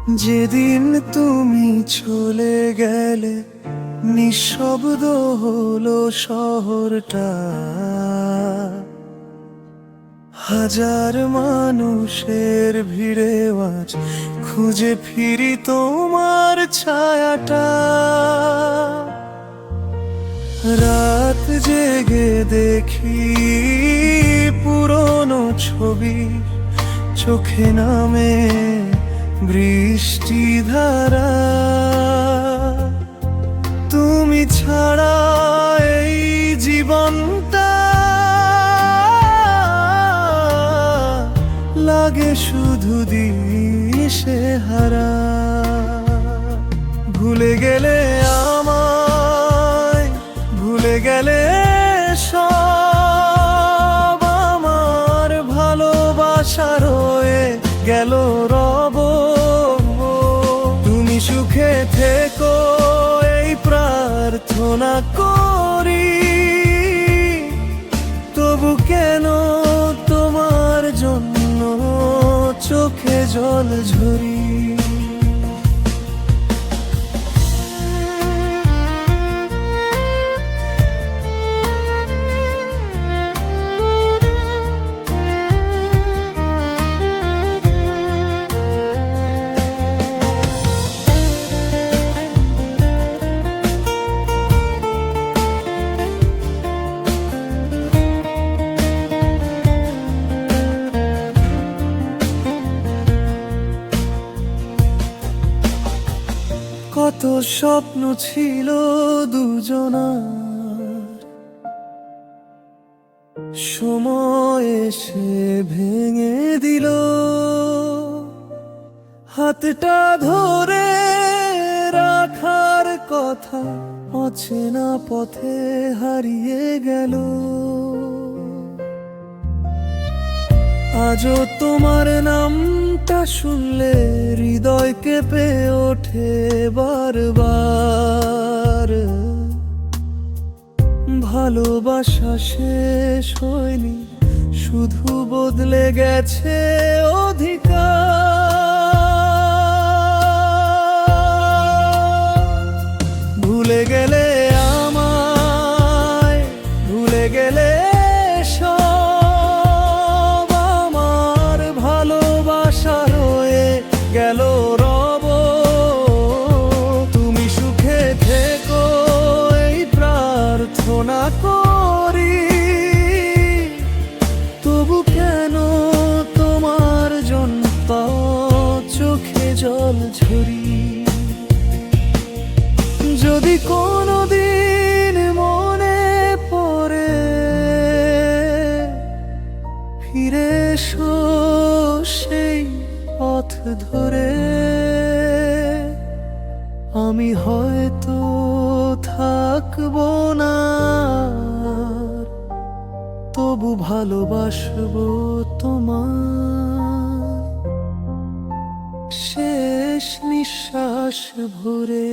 যেদিন তুমি চলে গেলে নিঃশব্দ হলো শহরটা, হাজার মানুষের ভিড়ে আজ খুঁজে ফিরি তোমার ছায়াটা। রাত জেগে দেখি পুরনো ছবি, চোখে নামে বৃষ্টি ধারা। তুমি ছাড়া এই জীবনটা লাগে শুধু দিশেহারা। ভুলে গেলে আমায়, ভুলে গেলে সব, আমার ভালোবাসা রয়ে গেল রব। তুমি সুখে থেকো এই প্রার্থনা করি, তবু কেন তোমার জন্য চোখে জল ঝরি। কত স্বপ্ন ছিল দুজনার, সময় এসে ভেঙে দিল। হাতটা ধরে রাখার কথা অচেনা পথে হারিয়ে গেল। আজও তোমার নামটা শুনলে হৃদয় কেঁপে ওঠে বারবার। ভালোবাসা শেষ হয়নি, শুধু বদলে গেছে অধিকার। ভুলে গেলে আমায়, ভুলে গেলে গেল রব। তুমি সুখে থেকো এই প্রার্থনা করি, তবু কেন তোমার জন্য চোখে জল ঝরি। যদি কোনোদিন মনে পড়ে ফিরে এসো সেই পথ ধরে, আমি হয়তো থাকবো না, তবু ভালোবাসবো তোমার শেষ নিঃশ্বাস ভরে।